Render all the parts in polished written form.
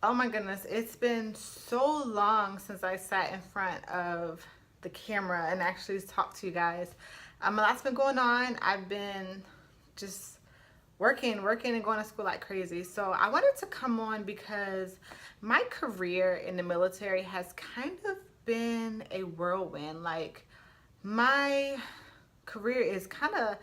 Oh my goodness, it's been so long since I sat in front of the camera and actually talked to you guys. A lot's been going on. I've been just working and going to school like crazy. So I wanted to come on because my career in the military has kind of been a whirlwind. Like, my career is kind of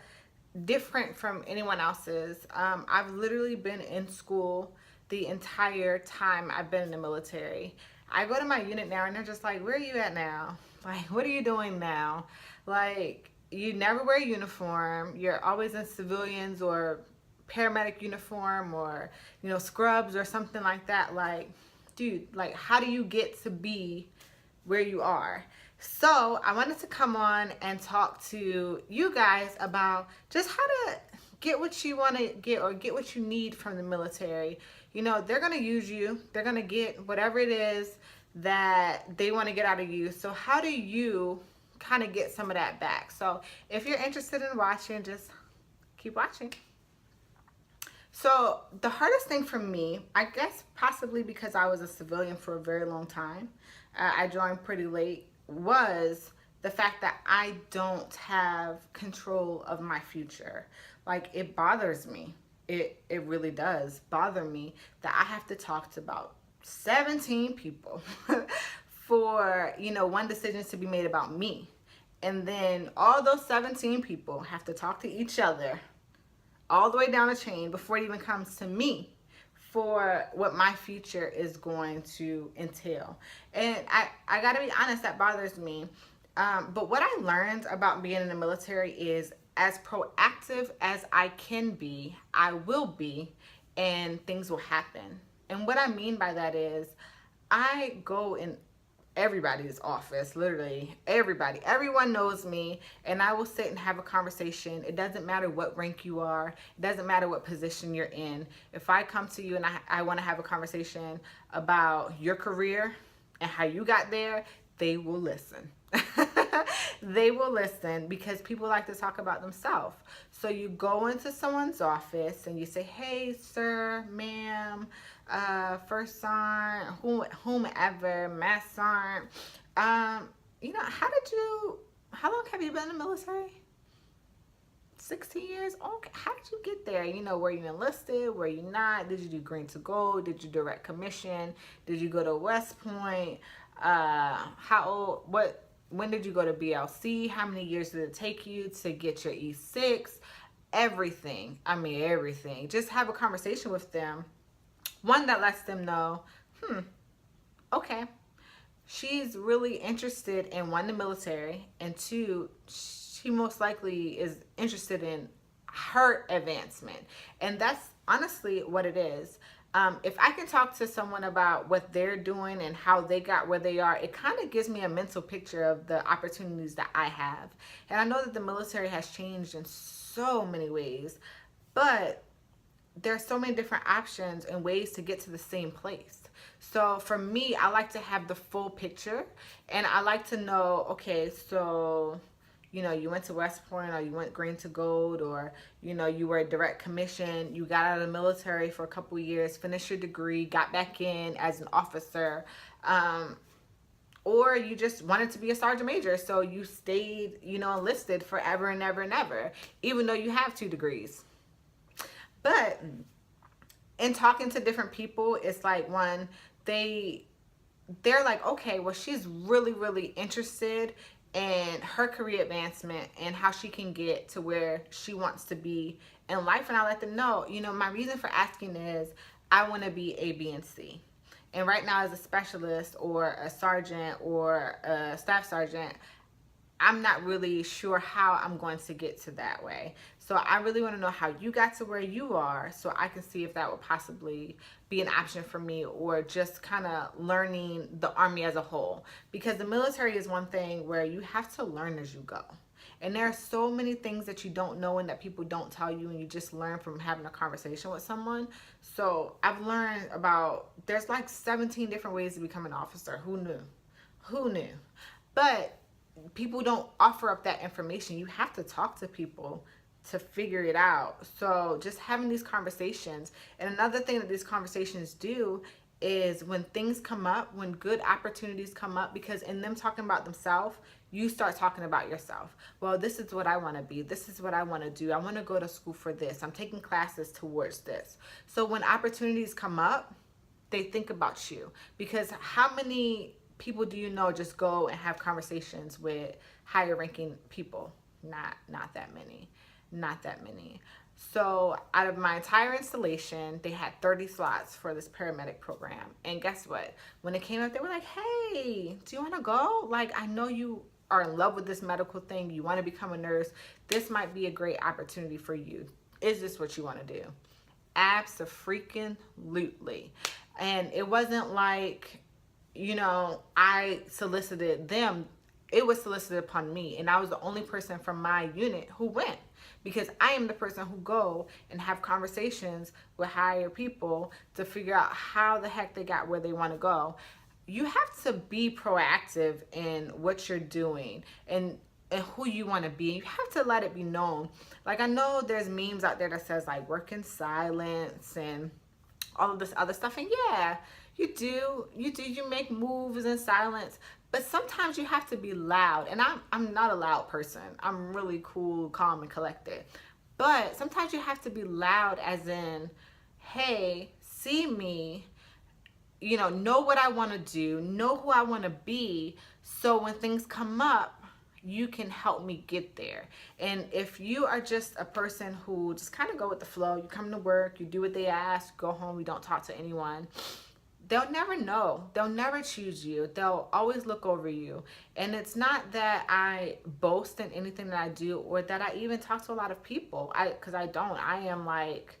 different from anyone else's. I've literally been in school the entire time I've been in the military. I go to my unit now and they're just like, where are you at now? Like, what are you doing now? Like, you never wear a uniform. You're always in civilians or paramedic uniform or, scrubs or something like that. Like, dude, like, how do you get to be where you are? So I wanted to come on and talk to you guys about just how to get what you want to get or get what you need from the military. They're going to use you. They're going to get whatever it is that they want to get out of you. So how do you kind of get some of that back? So if you're interested in watching, just keep watching. So the hardest thing for me, I guess possibly because I was a civilian for a very long time, I joined pretty late, was the fact that I don't have control of my future. Like, it bothers me. It really does bother me that I have to talk to about 17 people for, one decision to be made about me. And then all those 17 people have to talk to each other all the way down the chain before it even comes to me for what my future is going to entail. And I gotta be honest, that bothers me. But what I learned about being in the military is, as proactive as I can be, I will be, and things will happen. And what I mean by that is, I go in everybody's office, literally everybody. Everyone knows me, and I will sit and have a conversation. It doesn't matter what rank you are. It doesn't matter what position you're in. If I come to you and I want to have a conversation about your career and how you got there, they will listen. They will listen because people like to talk about themselves. So you go into someone's office and you say, hey, sir, ma'am, first sergeant, whomever, mass sergeant, how long have you been in the military? 16 years? Okay, how did you get there? Were you enlisted? Were you not? Did you do green to gold? Did you direct commission? Did you go to West Point? How old? When did you go to BLC? How many years did it take you to get your E6? Everything. I mean, everything. Just have a conversation with them. One that lets them know, okay, she's really interested in, one, the military, and two, she most likely is interested in her advancement. And that's honestly what it is. If I can talk to someone about what they're doing and how they got where they are, it kind of gives me a mental picture of the opportunities that I have. And I know that the military has changed in so many ways, but there's so many different options and ways to get to the same place. So for me, I like to have the full picture, and I like to know, okay, so you went to West Point, or you went green to gold, or, you were a direct commission, you got out of the military for a couple of years, finished your degree, got back in as an officer, or you just wanted to be a sergeant major, so you stayed, enlisted forever and ever and ever, even though you have 2 degrees. But in talking to different people, it's like, one, they're like, okay, well, she's really, really interested in her career advancement and how she can get to where she wants to be in life. And I let them know, my reason for asking is, I want to be A, B, and C. And right now, as a specialist or a sergeant or a staff sergeant, I'm not really sure how I'm going to get to that way. So I really want to know how you got to where you are, so I can see if that would possibly be an option for me, or just kind of learning the Army as a whole. Because the military is one thing where you have to learn as you go. And there are so many things that you don't know and that people don't tell you, and you just learn from having a conversation with someone. So I've learned about, there's like 17 different ways to become an officer. Who knew? Who knew? But people don't offer up that information. You have to talk to people to figure it out. So just having these conversations. And another thing that these conversations do is when things come up, when good opportunities come up, because in them talking about themselves, you start talking about yourself. Well, this is what I want to be. This is what I want to do. I want to go to school for this. I'm taking classes towards this. So when opportunities come up, they think about you. Because how many people do you know just go and have conversations with higher ranking people? Not that many. Not that many. So out of my entire installation, they had 30 slots for this paramedic program. And guess what? When it came up, they were like, hey, do you want to go? Like, I know you are in love with this medical thing. You want to become a nurse. This might be a great opportunity for you. Is this what you want to do? Abso-freaking-lutely. And it wasn't like, I solicited them. It was solicited upon me, and I was the only person from my unit who went, because I am the person who go and have conversations with higher people to figure out how the heck they got where they want to go. You have to be proactive in what you're doing and who you want to be. You have to let it be known. Like, I know there's memes out there that says like work in silence and all of this other stuff, and yeah, you make moves in silence, but sometimes you have to be loud. And I'm not a loud person. I'm really cool, calm, and collected. But sometimes you have to be loud, as in, hey, see me, know what I want to do, know who I want to be, so when things come up, you can help me get there. And if you are just a person who just kind of go with the flow, you come to work, you do what they ask, go home, you don't talk to anyone, they'll never know. They'll never choose you. They'll always look over you. And it's not that I boast in anything that I do, or that I even talk to a lot of people. Because I don't. I am like,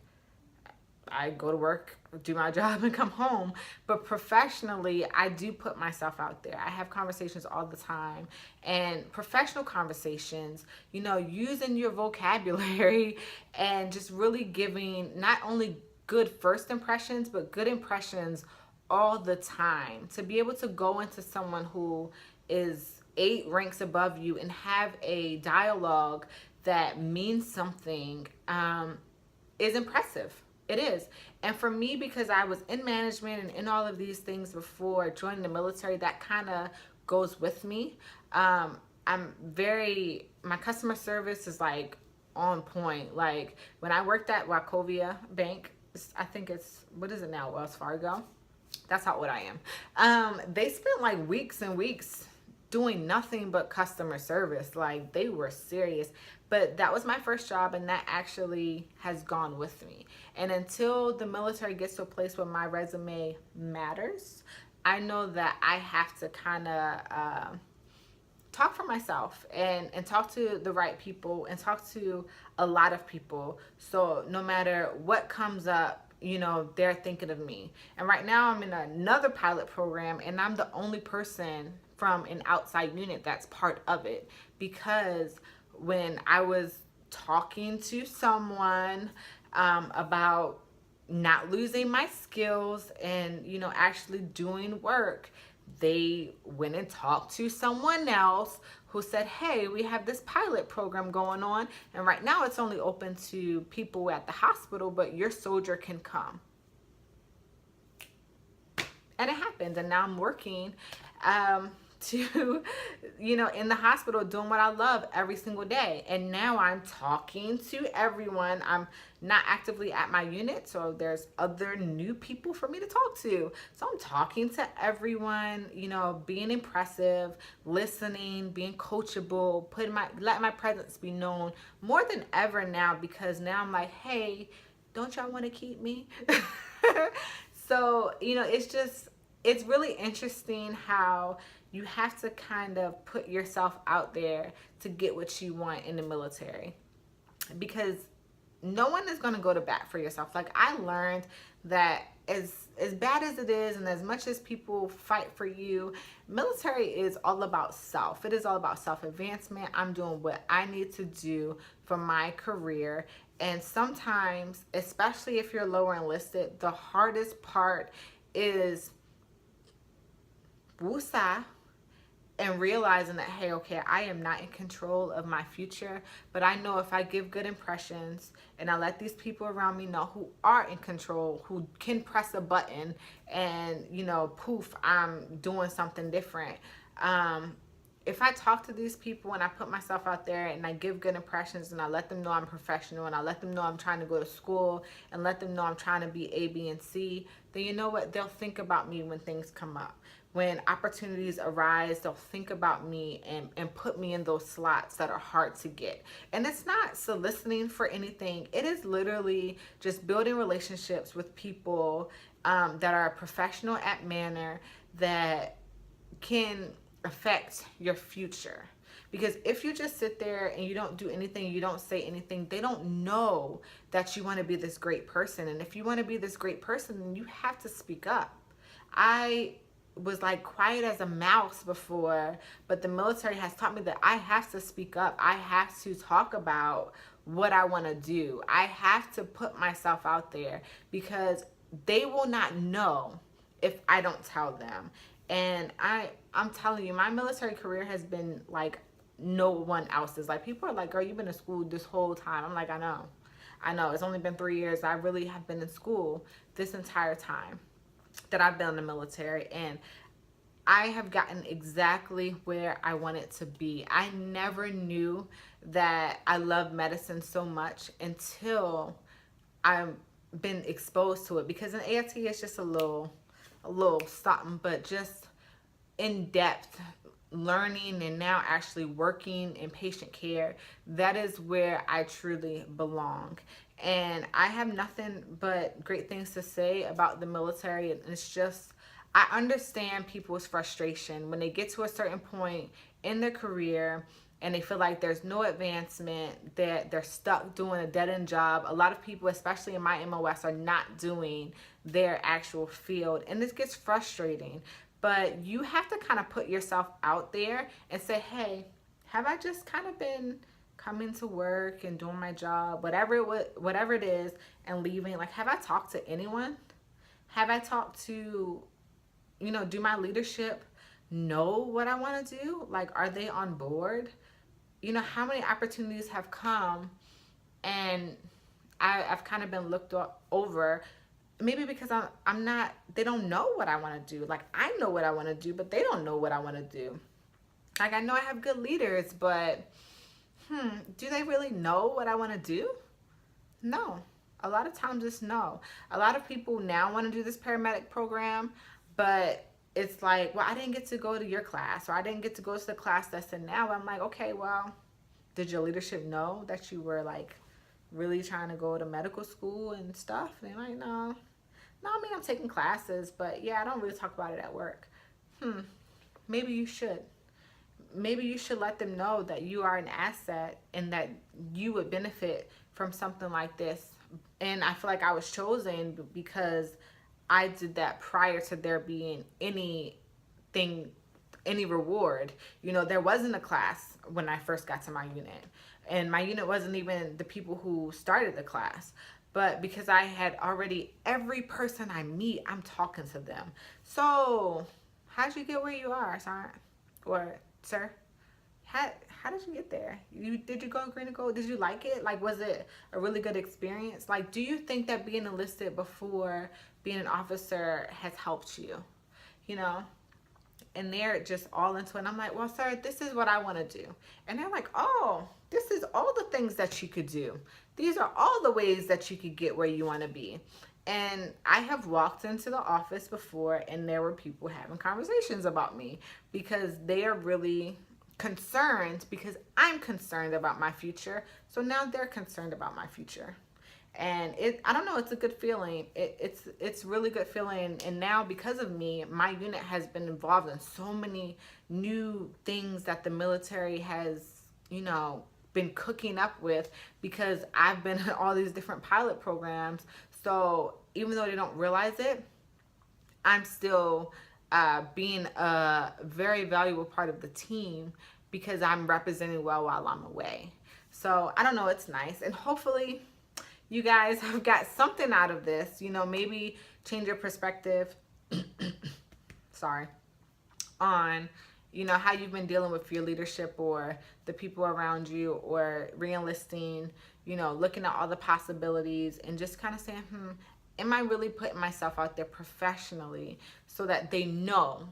I go to work, do my job, and come home. But professionally, I do put myself out there. I have conversations all the time. And professional conversations, using your vocabulary and just really giving not only good first impressions, but good impressions all the time. To be able to go into someone who is 8 ranks above you and have a dialogue that means something is impressive. It is. And for me, because I was in management and in all of these things before joining the military, that kind of goes with me. My customer service is like on point. Like when I worked at Wachovia Bank, I think what is it now, Wells Fargo? That's how old I am. They spent like weeks and weeks doing nothing but customer service. Like, they were serious. But that was my first job, and that actually has gone with me. And until the military gets to a place where my resume matters, I know that I have to kind of talk for myself and talk to the right people and talk to a lot of people. So no matter what comes up, they're thinking of me. And right now I'm in another pilot program, and I'm the only person from an outside unit that's part of it, because when I was talking to someone about not losing my skills and, actually doing work, they went and talked to someone else who said, hey, we have this pilot program going on, and right now it's only open to people at the hospital, but your soldier can come. And it happened, and now I'm working in the hospital, doing what I love every single day. And now I'm talking to everyone. I'm not actively at my unit, so there's other new people for me to talk to. So I'm talking to everyone, being impressive, listening, being coachable, letting my presence be known more than ever now, because now I'm like, hey, don't y'all want to keep me? So, it's really interesting how you have to kind of put yourself out there to get what you want in the military, because no one is going to go to bat for yourself. Like, I learned that as bad as it is, and as much as people fight for you, military is all about self. It is all about self-advancement. I'm doing what I need to do for my career. And sometimes, especially if you're lower enlisted, the hardest part is woosah and realizing that, hey, okay, I am not in control of my future, but I know if I give good impressions and I let these people around me know who are in control, who can press a button and, you know, poof, I'm doing something different. If I talk to these people and I put myself out there and I give good impressions and I let them know I'm professional and I let them know I'm trying to go to school and let them know I'm trying to be A, B, and C, then you know what? They'll think about me when things come up. When opportunities arise, they'll think about me and put me in those slots that are hard to get. And it's not soliciting for anything. It is literally just building relationships with people that are professional at manner, that can affect your future. Because if you just sit there and you don't do anything, you don't say anything, they don't know that you want to be this great person. And if you want to be this great person, then you have to speak up. I was like quiet as a mouse before, but the military has taught me that I have to speak up. I have to talk about what I want to do. I have to put myself out there because they will not know if I don't tell them. And I'm telling you, my military career has been like no one else's. Like, people are like, girl, you've been in school this whole time. I'm like, I know it's only been 3 years. I really have been in school this entire time that I've been in the military, and I have gotten exactly where I wanted to be. I never knew that I love medicine so much until I've been exposed to it, because an AFT is just a little something, but just in depth learning and now actually working in patient care, that is where I truly belong. And I have nothing but great things to say about the military. And it's just, I understand people's frustration when they get to a certain point in their career and they feel like there's no advancement, that they're stuck doing a dead-end job. A lot of people, especially in my MOS, are not doing their actual field, and this gets frustrating. But you have to kind of put yourself out there and say, hey, have I just kind of been coming to work and doing my job, whatever it is, and leaving? Like, have I talked to anyone? Have I talked to, you know, do my leadership know what I want to do? Like, are they on board? You know, how many opportunities have come and I've kind of been looked over, maybe because I'm not, they don't know what I want to do. Like, I know what I want to do, but they don't know what I want to do. Like, I know I have good leaders, but do they really know what I want to do? No. A lot of times it's no. A lot of people now want to do this paramedic program, but it's like, well, I didn't get to go to your class, or I didn't get to go to the class that's in now. I'm like, okay, well, did your leadership know that you were like really trying to go to medical school and stuff? And they're like, no, I mean, I'm taking classes, but yeah, I don't really talk about it at work. Maybe you should. Maybe you should let them know that you are an asset and that you would benefit from something like this. And I feel like I was chosen because I did that prior to there being any reward. You know, there wasn't a class when I first got to my unit, and my unit wasn't even the people who started the class. But because I had already, every person I meet, I'm talking to them. So how'd you get where you are, Sergeant? Or sir? How did you get there? Did you go green and gold? Did you like it? Like, was it a really good experience? Like, do you think that being enlisted before being an officer has helped you? You know? And they're just all into it. And I'm like, well, sir, this is what I want to do. And they're like, oh, this is all the things that you could do. These are all the ways that you could get where you want to be. And I have walked into the office before and there were people having conversations about me because they are really concerned, because I'm concerned about my future. So now they're concerned about my future. And I don't know, it's a good feeling. It's really good feeling. And now, because of me, my unit has been involved in so many new things that the military has, you know, been cooking up with, because I've been in all these different pilot programs. So even though they don't realize it, I'm still being a very valuable part of the team because I'm representing well while I'm away. So I don't know, it's nice. And hopefully you guys have got something out of this, you know, maybe change your perspective, sorry, on, you know, how you've been dealing with your leadership or the people around you, or re-enlisting, you know, looking at all the possibilities and just kind of saying, am I really putting myself out there professionally so that they know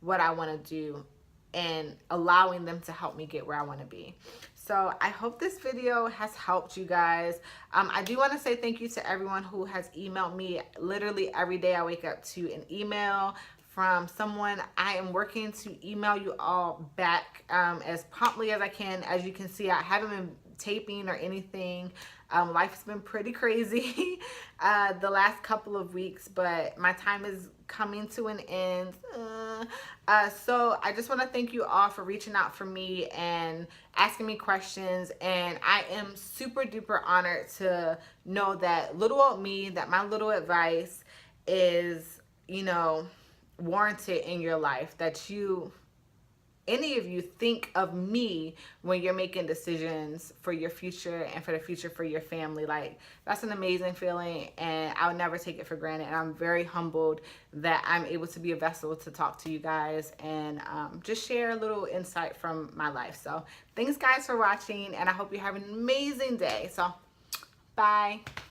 what I want to do, and allowing them to help me get where I want to be. So I hope this video has helped you guys. I do want to say thank you to everyone who has emailed me. Literally every day I wake up to an email from someone. I am working to email you all back as promptly as I can. As you can see, I haven't been taping or anything. Life's been pretty crazy the last couple of weeks, but my time is coming to an end. So I just want to thank you all for reaching out for me and asking me questions. And I am super duper honored to know that little old me, that my little advice is, you know, warranted in your life, that any of you think of me when you're making decisions for your future and for the future for your family. Like, that's an amazing feeling, and I'll never take it for granted. And I'm very humbled that I'm able to be a vessel to talk to you guys and just share a little insight from my life. So thanks guys for watching, and I hope you have an amazing day. So bye.